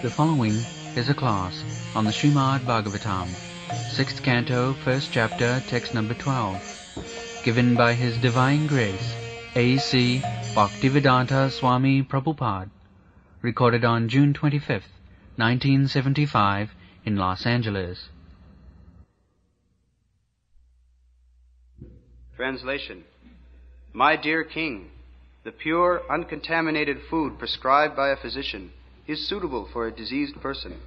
The following is a class on the Srimad Bhagavatam, 6th Canto, 1st Chapter, Text number 12, given by His Divine Grace, A.C. Bhaktivedanta Swami Prabhupada, recorded on June 25th, 1975, in Los Angeles. Translation. My dear King, the pure, uncontaminated food prescribed by a physician is suitable for a diseased person.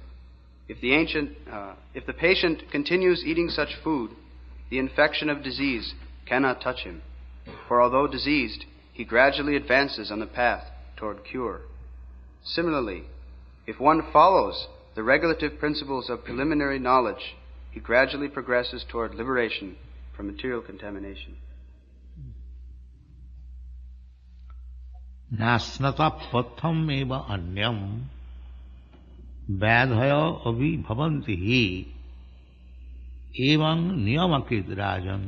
If the patient continues eating such food, the infection of disease cannot touch him, for although diseased, he gradually advances on the path toward cure. Similarly, if one follows the regulative principles of preliminary knowledge, he gradually progresses toward liberation from material contamination. नास्नता Patham एव अन्यम व्याधय अभिभवन्ति ही एवं नियमकृत राजन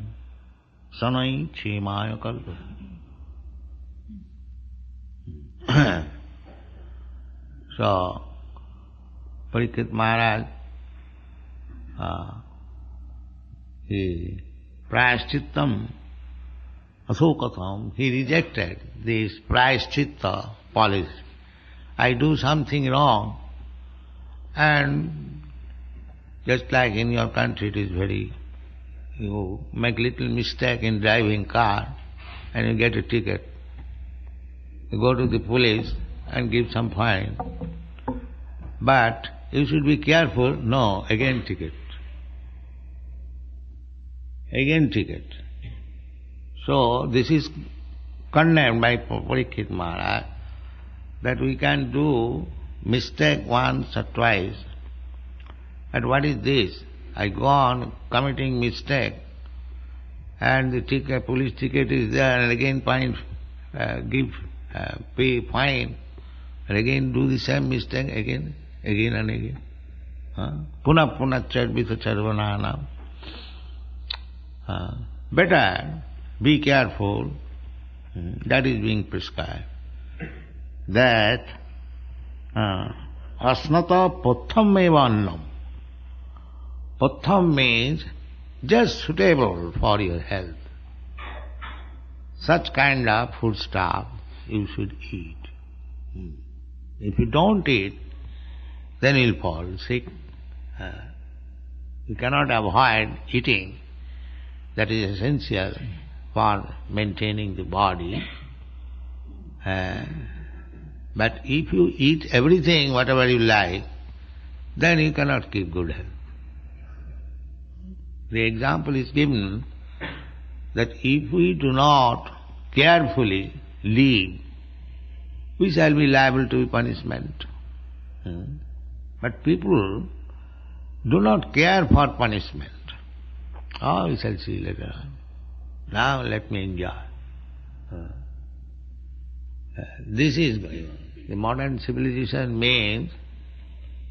शनै क्षेमाय कल्प. So, Parikshit Maharaj, he prayashchittam asokatam, he rejected this prayashchitta policy. I do something wrong, and just like in your country it is very, you make little mistake in driving car and you get a ticket. You go to the police and give some fine. But you should be careful, no, again ticket. Again ticket. So this is condemned by Parikshit Maharaj, that we can do mistake once or twice. But what is this? I go on committing mistake, and the ticket, police ticket is there, and again pay fine, and again do the same mistake again and again. Puna charvita charvananam. Better be careful, that is being prescribed. That asnata patham eva annam. Patham means just suitable for your health. Such kind of foodstuff you should eat. If you don't eat, then you'll fall sick. You cannot avoid eating. That is essential for maintaining the body. But if you eat everything, whatever you like, then you cannot keep good health. The example is given that if we do not carefully live, we shall be liable to punishment. But people do not care for punishment. Oh, we shall see later on. Now let me enjoy. This is going on. The modern civilization means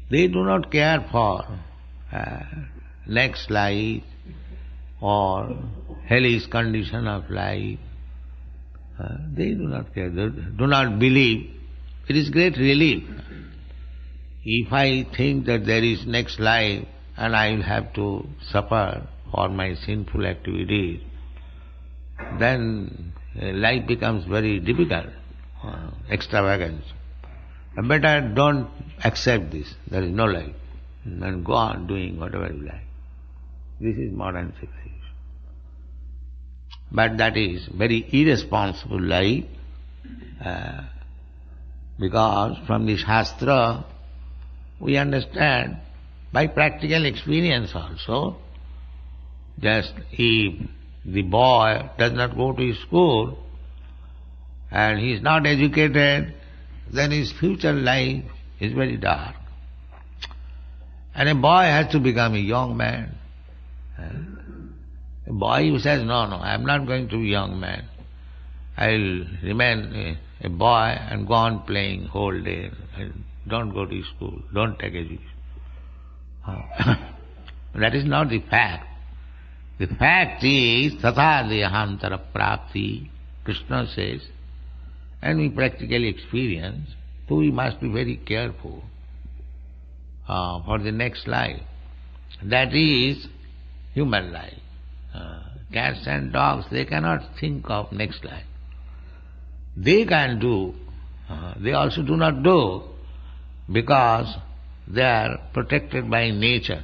they do not care for next life or hellish condition of life. They do not care, they do not believe. It is great relief. If I think that there is next life and I will have to suffer for my sinful activities, then life becomes very difficult, extravagance. Better don't accept this, there is no life, and go on doing whatever you like. This is modern civilization. But that is very irresponsible life, because from the Shastra we understand by practical experience also, just if the boy does not go to his school and he is not educated, then his future life is very dark. And a boy has to become a young man. A boy who says, no, I am not going to be a young man. I will remain a boy and go on playing whole day. Don't go to school, don't take education. That is not the fact. The fact is, tatha dehantara prapti, Krishna says, and we practically experience, so we must be very careful. for the next life. That is human life. Cats and dogs, they cannot think of next life. They can do, they also do not do, because they are protected by nature.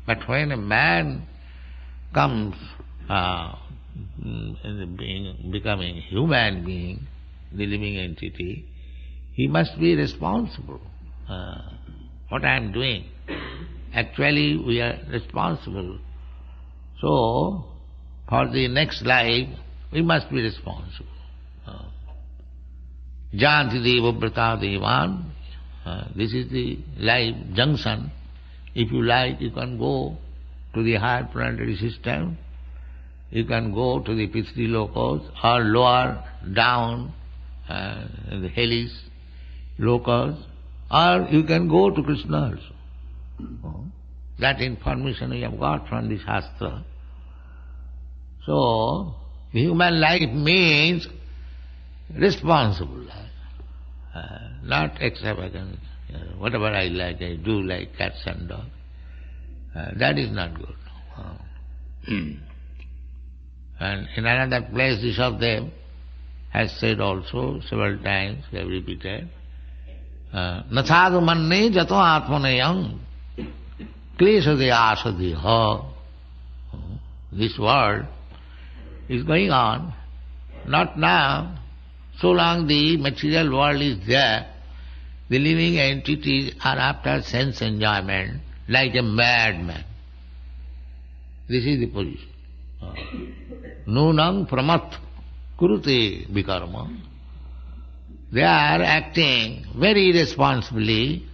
But when a man comes becoming human being, the living entity, he must be responsible. What I am doing, actually we are responsible. So, for the next life, we must be responsible. Janti deva vrata devan. This is the life junction. If you like, you can go to the higher planetary system, you can go to the Pitri locals, or lower down the hellish locals, or you can go to Krishna also. That information we have got from the Shastra. So, the human life means responsible life, not extravagant. Whatever I like, I do, like cats and dogs. That is not good. And in another place, Rishabdev has said also several times, we have repeated, Nathadu manne jato atmanayam klesade asadeha. This world is going on, not now. So long the material world is there, the living entities are after sense enjoyment, like a madman. This is the position. Nunam pramat kurute vikarma. They are acting very irresponsibly,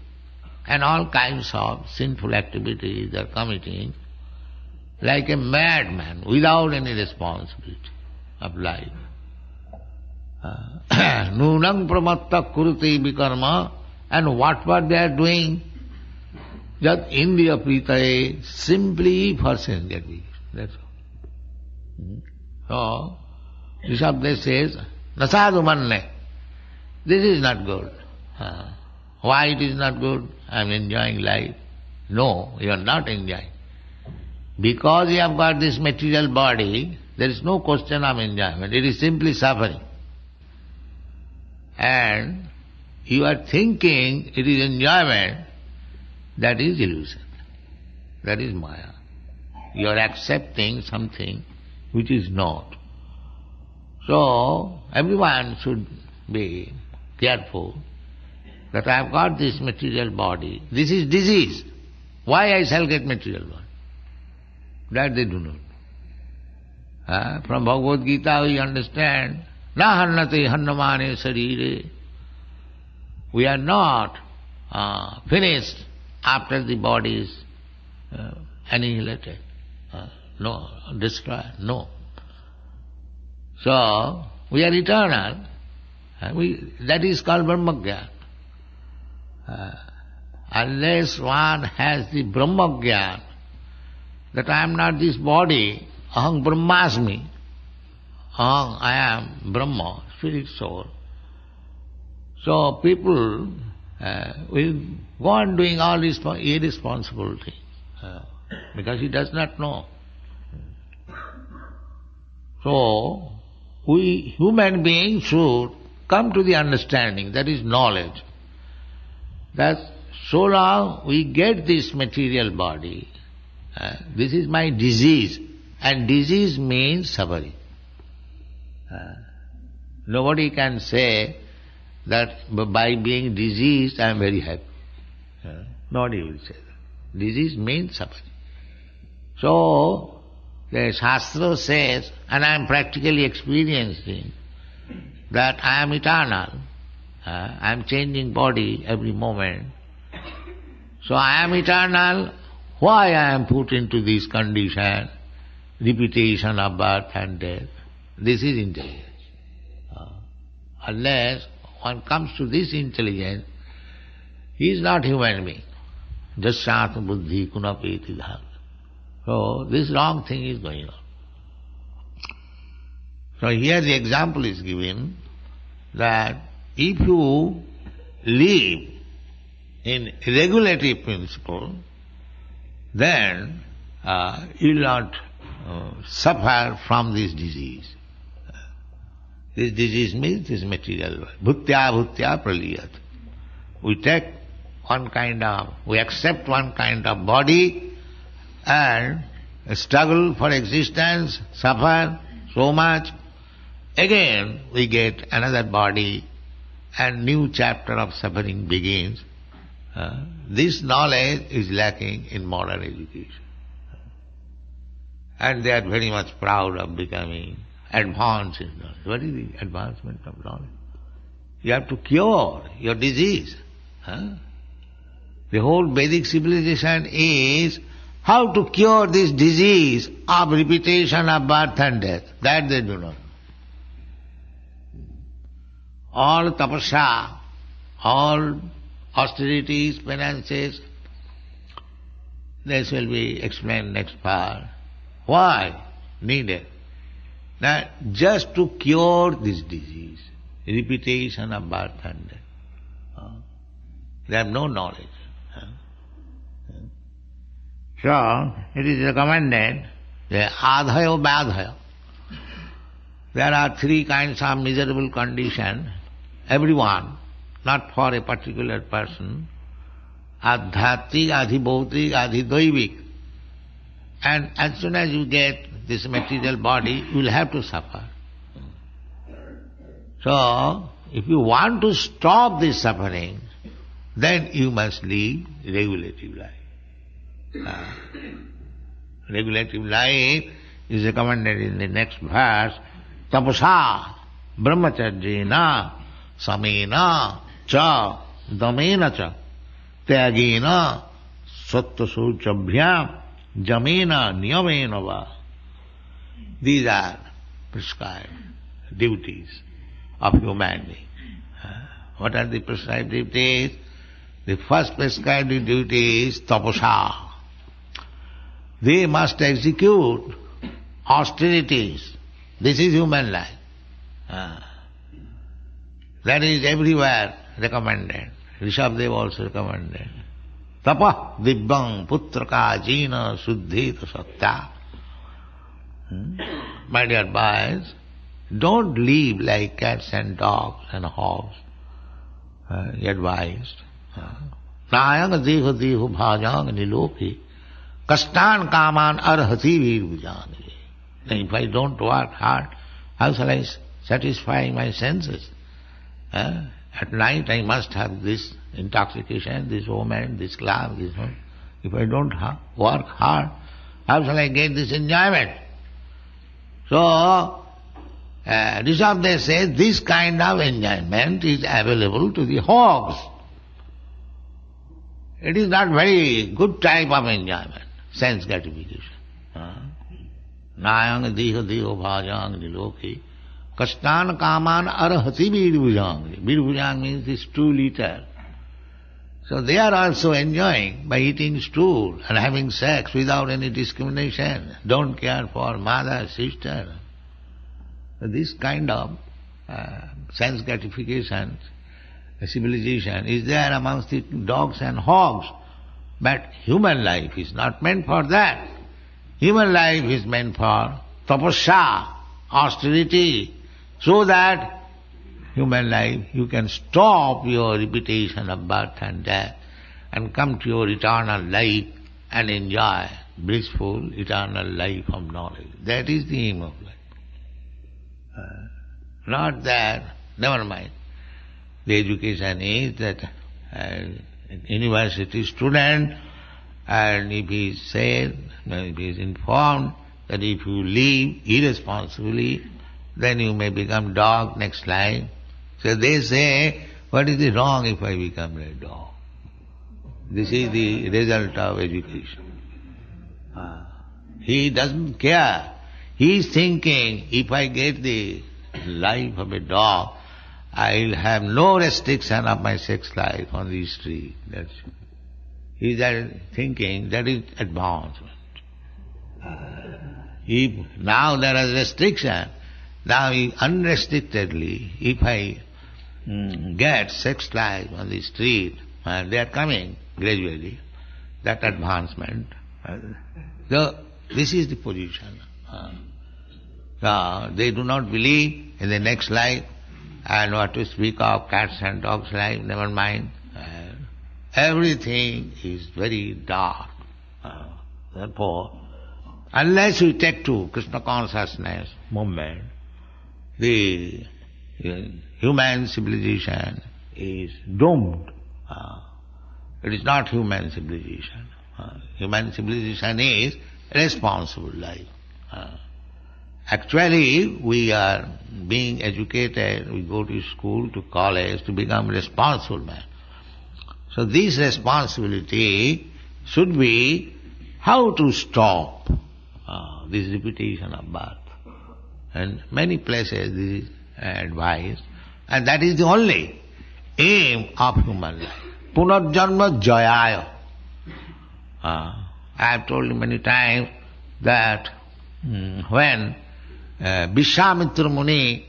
and all kinds of sinful activities they are committing, like a madman, without any responsibility of life. Nunam pramatta kurute vikarma. And what they are doing? Jat Indriya pritaye, simply for sense gratification. That's all. So, Rishabdev says, Nasadu manne. This is not good. Why it is not good? I am enjoying life. No, you are not enjoying. Because you have got this material body, there is no question of enjoyment. It is simply suffering. And you are thinking it is enjoyment, that is illusion. That is Maya. You are accepting something which is not. So, everyone should be careful that I have got this material body. This is disease. Why I shall get material body? That they do not know. From Bhagavad Gita we understand, na hannate hannamane sarire. We are not finished after the body is annihilated, no, destroyed, no. So, we are eternal. That is called Brahmagyan. Unless one has the Brahmagyan, that I am not this body, aham brahmasmi, aham, I am Brahma, spirit soul. So people will go on doing all these irresponsible things because he does not know. So we human beings should come to the understanding, that is knowledge, that so long we get this material body, this is my disease, and disease means suffering. Nobody can say that by being diseased I am very happy. Nobody will say that. Disease means suffering. So, the Shastra says, and I am practically experiencing, that I am eternal. I am changing body every moment. So I am eternal. Why I am put into this condition, repetition of birth and death? This is intelligence. Unless one comes to this intelligence, he is not human being. Jasyatma buddhi kunapeti dhāna. So this wrong thing is going on. So here the example is given that if you live in regulative principle, then you will not suffer from this disease. This disease means this material world. Bhutya bhutya praliyat. We accept one kind of body and struggle for existence, suffer so much. Again we get another body and new chapter of suffering begins. This knowledge is lacking in modern education. And they are very much proud of becoming advanced in knowledge. What is the advancement of knowledge? You have to cure your disease. The whole Vedic civilization is how to cure this disease of repetition of birth and death. That they do not know. All tapasya, all austerities, penances, this will be explained next part. Why needed? Now, just to cure this disease, repetition of birth and death. They have no knowledge. So, it is recommended, the adhayo badhayo. There are three kinds of miserable condition. Everyone, not for a particular person. Adhyatik, adhibhautik, adhidaivik. And as soon as you get this material body, you will have to suffer. So, if you want to stop this suffering, then you must live regulative life. Regulative life is recommended in the next verse. Tapasa brahmacharjena samena cha damena cha tyagena sattva-sauchabhyam jamena niyamena va. These are prescribed duties of human being. What are the prescribed duties? The first prescribed duty is tapasa. They must execute austerities. This is human life. That is everywhere recommended. Rishabdev also recommended. Tapa dibbang putraka jina suddhita satya. My dear boys, don't live like cats and dogs and hogs. He advised. Nayang deho deho bhajang niloki kastan kaman arhati virvujani. If I don't work hard, how shall I satisfy my senses? At night I must have this intoxication, this woman, this club, this one. If I don't work hard, how shall I get this enjoyment? So, Rishabdev says this kind of enjoyment is available to the hogs. It is not very good type of enjoyment, sense gratification. Nayang deho deho bhajang niloki kastan kaman arhati virvujang. Virvujang means the stool eater. So they are also enjoying by eating stool and having sex without any discrimination. Don't care for mother, sister. So this kind of sense gratification, civilization is there amongst the dogs and hogs. But human life is not meant for that. Human life is meant for tapasya, austerity, so that human life you can stop your repetition of birth and death and come to your eternal life and enjoy blissful eternal life of knowledge. That is the aim of life. Not that, never mind. The education is that university student, and if he is said, if he is informed that if you live irresponsibly, then you may become dog next life. So they say, what is the wrong if I become a dog? This is the result of education. He doesn't care. He is thinking, if I get the life of a dog, I will have no restriction of my sex life on the street. That's it. He is thinking that is advancement. If now there is restriction, now unrestrictedly, if I get sex life on the street, They are coming gradually, that advancement. This is the position. They do not believe in the next life, and what to speak of cats and dogs' life, never mind. Everything is very dark. Therefore, unless we take to Krishna consciousness movement, the human civilization is doomed. It is not human civilization. Human civilization is responsible life. Actually, we are being educated, we go to school, to college, to become responsible men. So this responsibility should be how to stop this repetition of birth. And many places this is advised, and that is the only aim of human life. Punarjanma jayaya. I have told you many times that when Vishwamitra Muni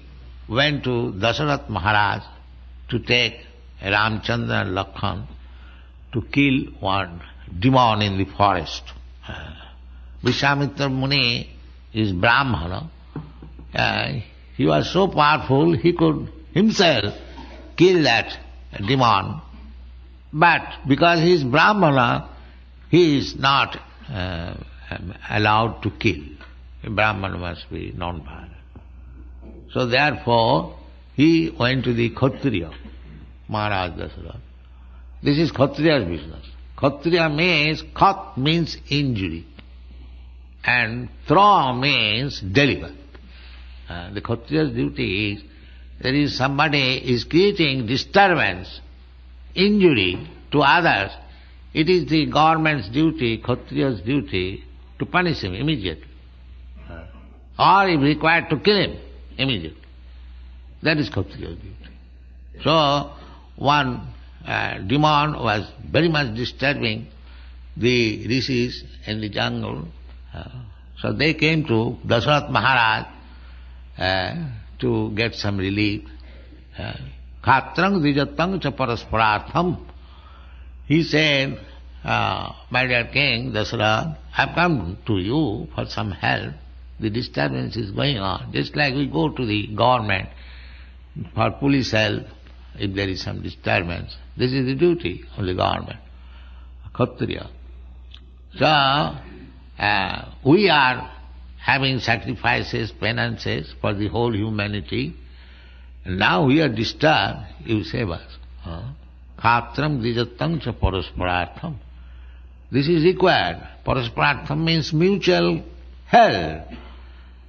went to Dasarath Maharaj to take Ramchandra and Lakshman to kill one demon in the forest. Vishwamitra Muni is Brahmana. He was so powerful, he could himself kill that demon. But because he is Brahmana, he is not allowed to kill. A Brahmana must be non-violent. So therefore, he went to the Kshatriya, Maharaj Dasarath. This is Kshatriya's business. Kshatriya means, Khat means injury, and Tra means deliver. The Kshatriya's duty is, there is somebody is creating disturbance, injury to others, it is the government's duty, Kshatriya's duty, to punish him immediately. Or if required, to kill him immediately. That is Kshatriya's duty. So, one demon was very much disturbing the rishis in the jungle. So they came to Dasarath Maharaj to get some relief. Khatrang dijatang cha parasparartham. He said, my dear king, Dasarath, I have come to you for some help. The disturbance is going on. Just like we go to the government for police help if there is some disturbance. This is the duty of the government, Kshatriya. So, we are having sacrifices, penances for the whole humanity. And now we are disturbed, you save us. Khatram dijatang cha parasparartham. This is required. Parasparartham means mutual help.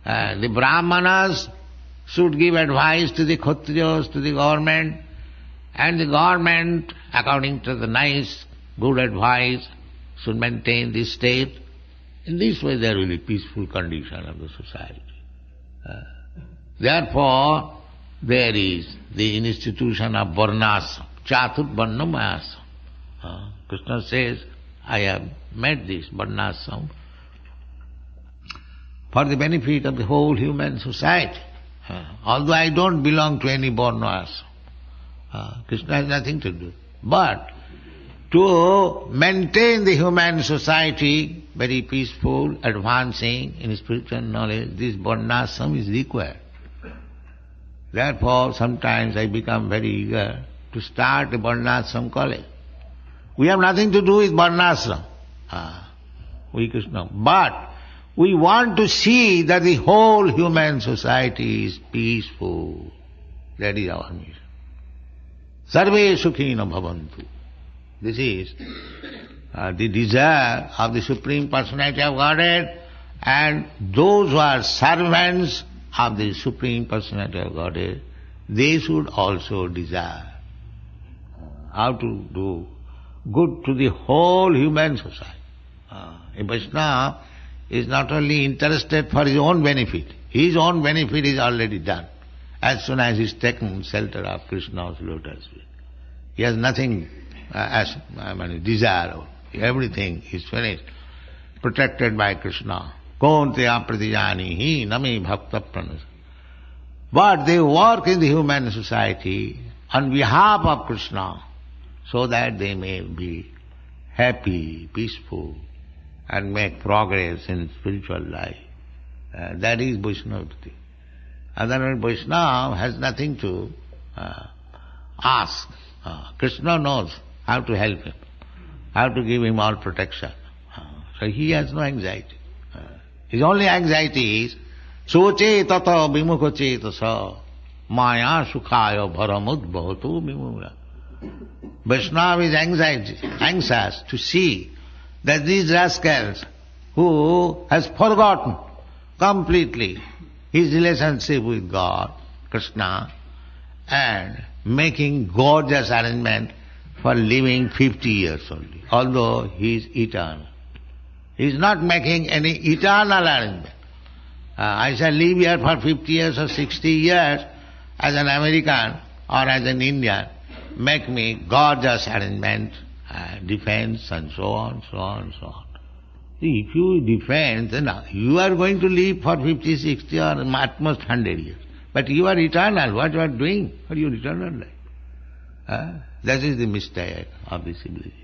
The Brahmanas should give advice to the Kshatriyas, to the government, and the government, according to the nice, good advice, should maintain the state. In this way there will be peaceful condition of the society. Therefore, there is the institution of Varnasam, Chatur Varnamayasam. Krishna says, I have made this Varnasam for the benefit of the whole human society. Although I don't belong to any Varnasam, Krishna has nothing to do. But to maintain the human society very peaceful, advancing in spiritual knowledge, this Varnasam is required. Therefore, sometimes I become very eager to start a Varnasam college. We have nothing to do with Varnasam, we Krishna. But we want to see that the whole human society is peaceful. That is our mission. Sarve sukhina bhavantu. This is the desire of the Supreme Personality of Godhead, and those who are servants of the Supreme Personality of Godhead, they should also desire how to do good to the whole human society. A Vaishnava is not only interested for his own benefit, his own benefit is already done. As soon as he is taken shelter of Krishna's lotus feet, he has nothing desire. Everything is finished, protected by Krishna. Konteya pratijanihi nami bhakta pranasa. But they work in the human society on behalf of Krishna. so that they may be happy, peaceful, and make progress in spiritual life. That is Vaishnava Bhakti. Otherwise, Vaishnava has nothing to ask. Krishna knows how to help him, how to give him all protection. So he has no anxiety. His only anxiety is soche tata vimukha cetasa maya sukhaya bharamud bhavatu vimura. Vaishnava is anxious to see that these rascals who has forgotten completely his relationship with God, Krishna, and making gorgeous arrangement for living 50 years only, although he is eternal. He is not making any eternal arrangement. I shall live here for 50 years or 60 years as an American or as an Indian. Make me gorgeous arrangement, defense and so on, so on, so on. See, if you defend, then you are going to live for 50, 60 or at most 100 years. But you are eternal. What you are doing for your eternal life? That is the mistake of the civilization.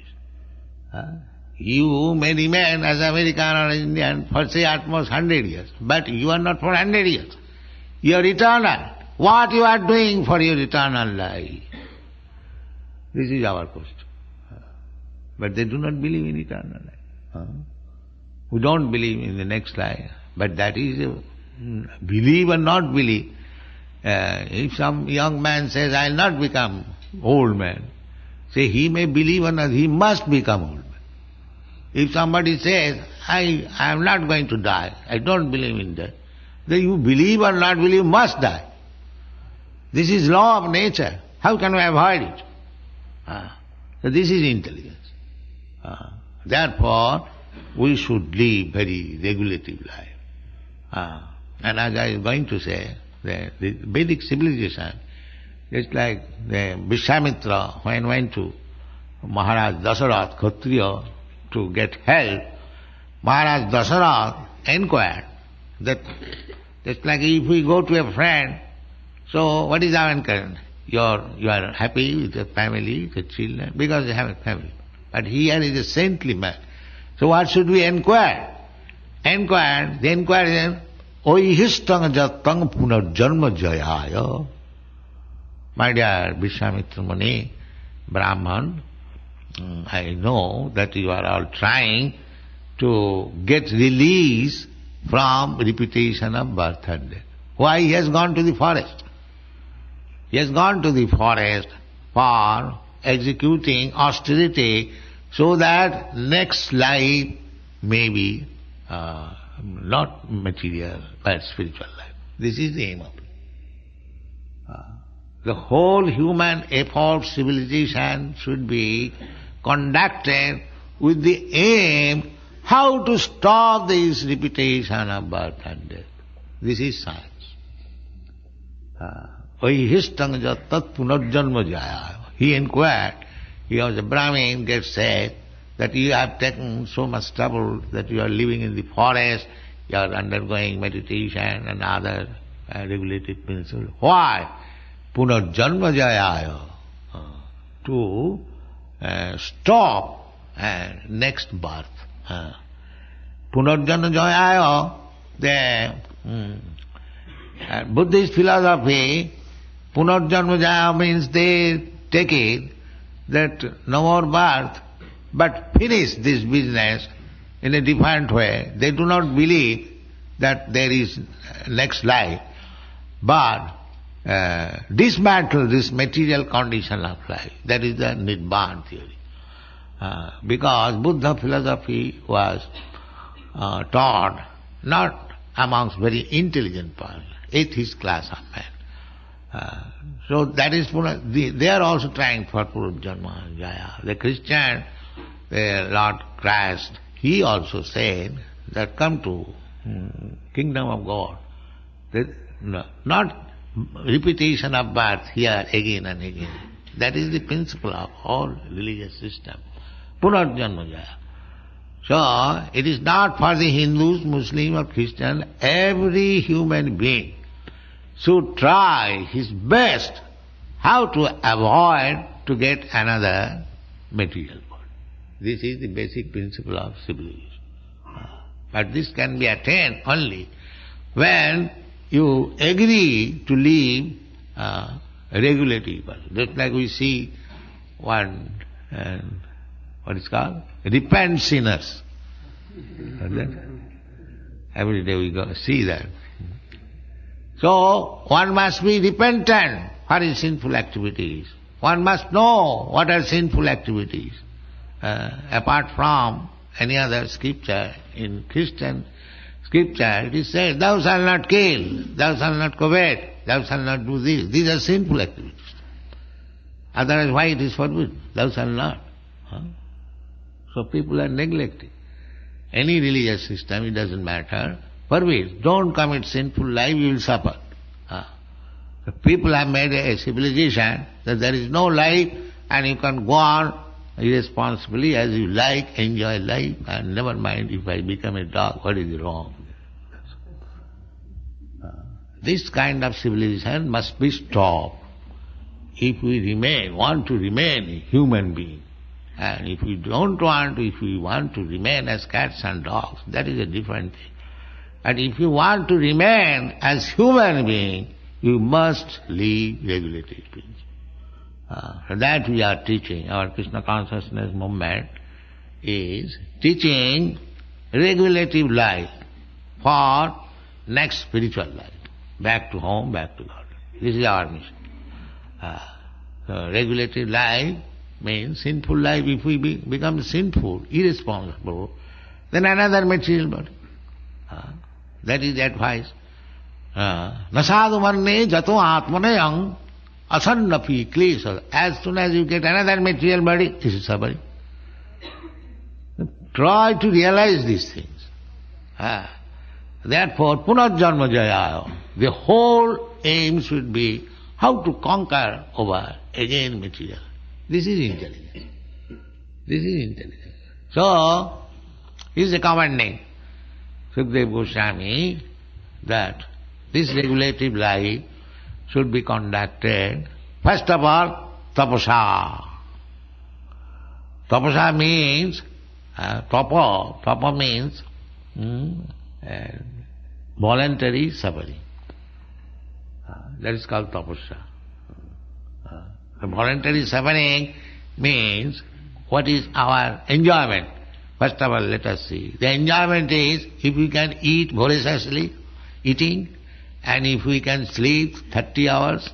You may remain as American or Indian for say at most 100 years, but you are not for 100 years. You are eternal. What you are doing for your eternal life? This is our question. But they do not believe in eternal life. We don't believe in the next life, but that is believe or not believe. If some young man says, I will not become old man, say he may believe or not, he must become old man. If somebody says, I am not going to die, I don't believe in death, then you believe or not believe, must die. This is law of nature. How can we avoid it? So this is intelligence. Therefore, we should live very regulative life. And as I was going to say, the Vedic civilization, just like the Vishwamitra, when went to Maharaj Dasarath, Kshatriya, to get help, Maharaj Dasarath inquired that, just like if we go to a friend, so what is our encouragement? You are happy with your family, with your children, because you have a family. But here is a saintly man. So what should we inquire? The inquiry is, Oihistang jatang punarjanma jayaya. My dear Vishwamitra Muni, Brahman, I know that you are all trying to get release from repetition of birth and death. Why he has gone to the forest? He has gone to the forest for executing austerity so that next life may be not material but spiritual life. This is the aim of it. The whole human effort, civilization should be conducted with the aim how to stop this repetition of birth and death. This is science. Vaihistang tat punarjanma jaya. He inquired, he was a Brahmin, gets said that you have taken so much trouble that you are living in the forest, you are undergoing meditation and other regulative principles. Why? Punarjanma jaya. To stop next birth. Punarjanma jaya, the Buddhist philosophy, Punarjanma jaya means they take it that no more birth, but finish this business in a different way. They do not believe that there is next life, but dismantle this material condition of life. That is the Nibbana theory. Because Buddha philosophy was taught not amongst very intelligent persons, atheist class of men. So that is, they are also trying for Punarjanma jaya. The Christian, the Lord Christ, he also said that come to kingdom of God. Not repetition of birth here again and again. That is the principle of all religious system. Punarjanma jaya. So it is not for the Hindus, Muslim or Christian. Every human being should try his best how to avoid to get another material body. This is the basic principle of civilization. But this can be attained only when you agree to live a regulative body. Just like we see one, what is called? Repent sinners. Every day we go see that. So, one must be repentant for his sinful activities. One must know what are sinful activities. Apart from any other scripture, in Christian scripture it is said, thou shalt not kill, thou shalt not covet, thou shalt not do this. These are sinful activities. Otherwise why it is forbidden? Thou shalt not. So people are neglecting. Any religious system, it doesn't matter, forbids. Don't commit sinful life, you will suffer. The people have made a civilization that there is no life and you can go on irresponsibly as you like, enjoy life, and never mind if I become a dog, what is wrong? This kind of civilization must be stopped if we want to remain a human being. And if we want to remain as cats and dogs, that is a different thing. And if you want to remain as human being, you must live regulated things. That we are teaching. Our Krishna consciousness movement is teaching regulative life for next spiritual life. Back to home, back to God. This is our mission. So regulative life means sinful life. If we become sinful, irresponsible, then another material body. That is the advice. Nasadu manne jato atmanayam asannapi klesa. As soon as you get another material body, this is suffering. Try to realize these things. Therefore, punarjanma jaya. The whole aim should be how to conquer over again material. This is intelligence. This is intelligence. So, he is recommending Sukadeva Goswami that this regulative life should be conducted, first of all, tapasa. Tapasa means, tapa means voluntary suffering. That is called tapasa. Voluntary suffering means what is our enjoyment. First of all, let us see. The enjoyment is if we can eat voraciously, eating, and if we can sleep 30 hours,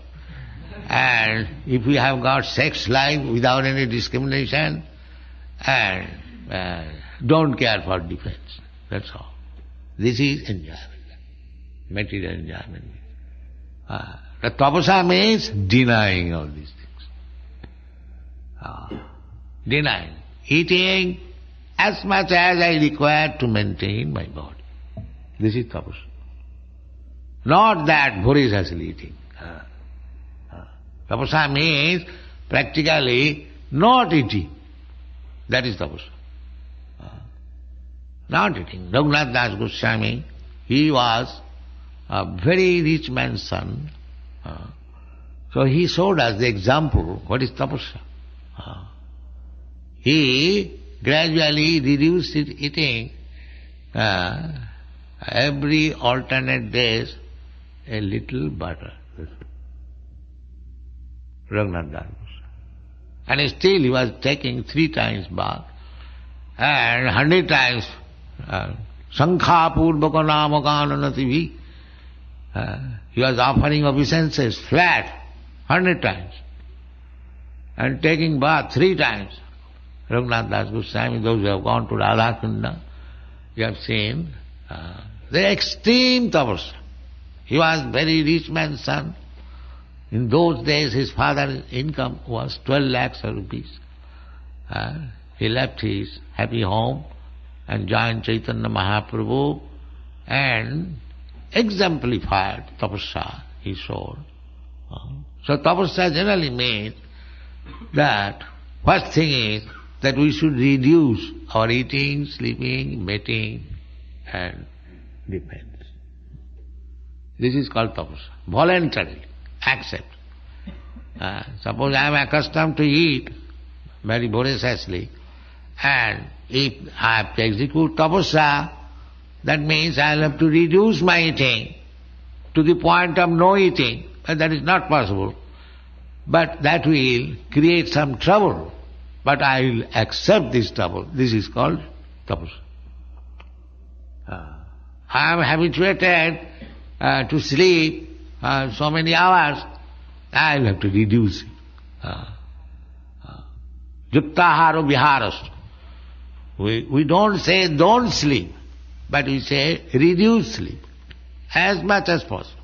and if we have got sex life without any discrimination, and don't care for defense. That's all. This is enjoyment, material enjoyment. The tapasa means denying all these things. Denying. Eating as much as I require to maintain my body. This is tapasa. Not that voraciously eating. Tapasa means practically not eating. That is tapasa. Not eating. Raghunath Das Goswami, he was a very rich man's son. So he showed us the example, what is tapasa. He gradually reduced his eating every alternate days, a little butter. Raghunath Das. And still he was taking 3 times bath and 100 times Sankha Purvaka Namakananativi. He was offering obeisances flat 100 times and taking bath 3 times. Raghunath Das Goswami, those who have gone to Radhakunda, you have seen the extreme tapasa. He was very rich man's son. In those days his father's income was 12 lakhs of rupees. He left his happy home and joined Chaitanya Mahaprabhu and exemplified tapasa he showed. So tapasa generally means that first thing is that we should reduce our eating, sleeping, mating and defense. This is called tapasa. Voluntarily accept. Suppose I am accustomed to eat very voraciously. And if I have to execute tapasya, that means I will have to reduce my eating to the point of no eating. But that is not possible. But that will create some trouble. But I will accept this trouble. This is called tapasya. I am habituated to sleep so many hours. I will have to reduce it. Yuktaharo viharastha. We don't say don't sleep, but we say reduce sleep as much as possible.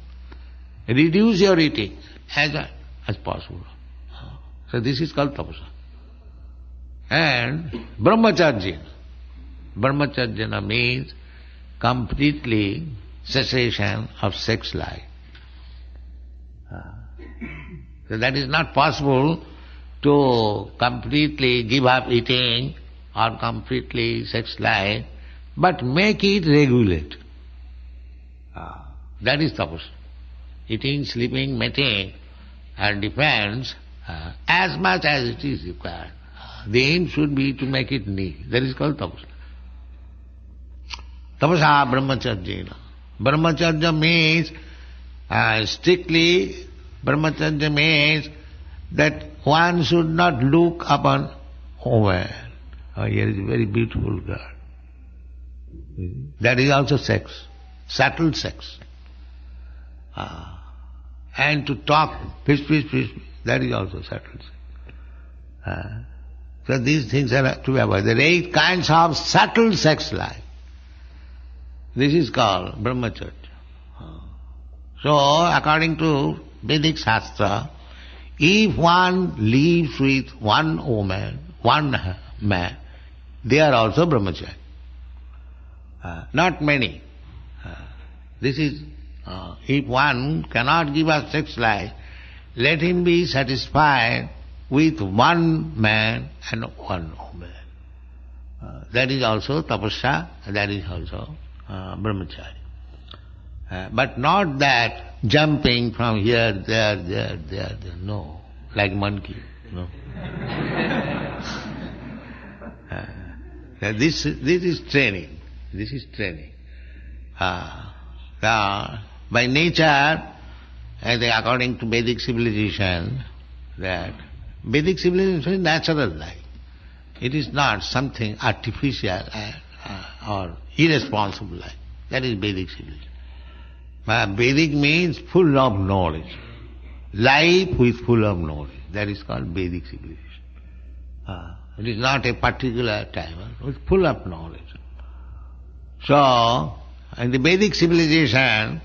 Reduce your eating as much as possible. So this is called tapasya. And brahmacharya. Brahmacharya means completely cessation of sex life. So that is not possible to completely give up eating or completely sex life, but make it regulate. That is tapasya. Eating, sleeping, mating depends as much as it is required. The aim should be to make it neat. That is called tapasya. Tapasya brahmacharya. Brahmacharya means strictly, brahmacharya means that one should not look upon woman. Oh, here is a very beautiful girl. That is also sex, subtle sex. And to talk, fish, that is also subtle sex. So these things are to be avoided. There are 8 kinds of subtle sex life. This is called brahmacharya. So, according to Vedic Shastra, if one lives with one woman, one man, they are also brahmachari. Not many. This is, if one cannot give us sex life, let him be satisfied with one man and one woman. That is also tapasya, that is also brahmachari. But not that jumping from here, there, no, like monkey, no. This is training. This is training. By nature, according to Vedic civilization, that Vedic civilization is natural life. It is not something artificial or irresponsible life. That is Vedic civilization. Vedic means full of knowledge. Life with full of knowledge. That is called Vedic civilization. It is not a particular time. It is full of knowledge. So, in the Vedic civilization,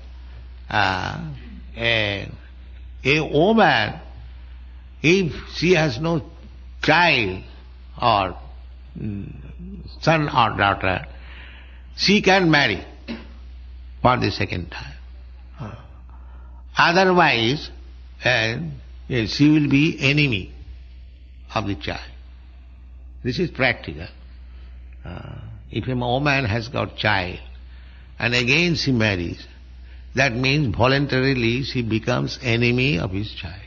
a woman, if she has no child or son or daughter, she can marry for the second time. Otherwise, she will be enemy of the child. This is practical. If a woman has got child and again she marries, that means voluntarily she becomes enemy of his child.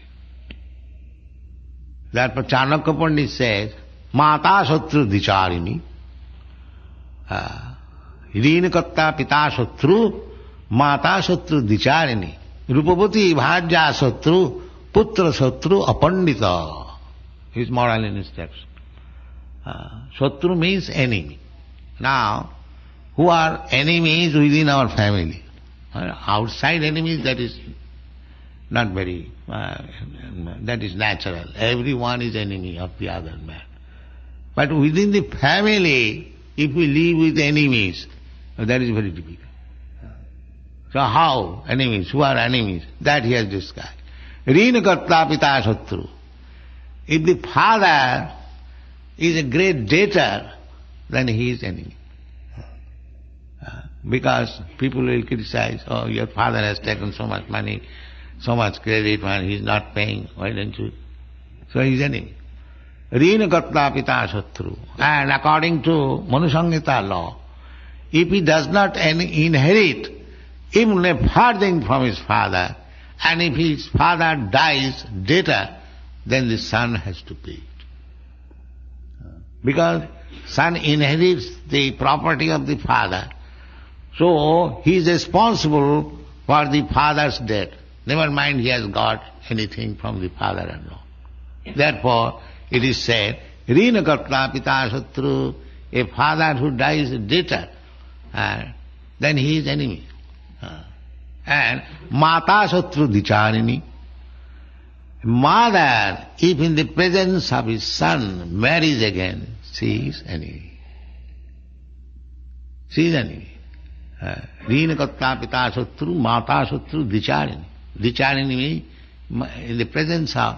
Therefore Chanakya Pandit says, Mata Satru Dicharini, Rinakatta Pita Satru, Mata Satru Dicharini, Rupavati Bhajya Satru, Putra Satru Apandita. His moral instruction. Satru means enemy. Now, who are enemies within our family? Outside enemies, that is not very, that is natural. Everyone is enemy of the other man. But within the family, if we live with enemies, that is very difficult. So how enemies? Who are enemies? That he has described. Rinakatta Pita Satru. If the father is a great debtor, then he is enemy. Because people will criticize, oh, your father has taken so much money, so much credit, and he is not paying, why don't you? So he is enemy. Rinakatta Pita Satru. And according to Manusangita law, if he does not inherit even a farthing from his father, and if his father dies debtor, then the son has to pay it. because son inherits the property of the father. So he is responsible for the father's death. Never mind he has got anything from the father or not. Therefore, it is said, Rina Karta Pita Satru, a father who dies a debtor, then he is enemy. And Mata Satru Dicharini, mother, if in the presence of his son marries again, she is enemy. She is enemy. Rina Karta Pita Satru, Mata Satru Dicharini. Dicharini means in the presence of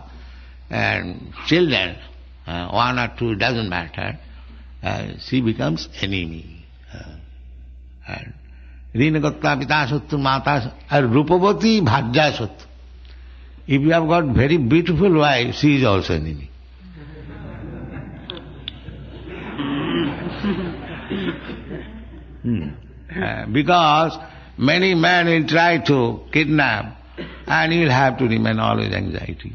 children, one or two, doesn't matter, she becomes enemy. Rina Karta Pita Satru, Mata Rupavati Bhajya Satru. If you have got very beautiful wife, she is also enemy. Because many men will try to kidnap, and you will have to remain always anxiety.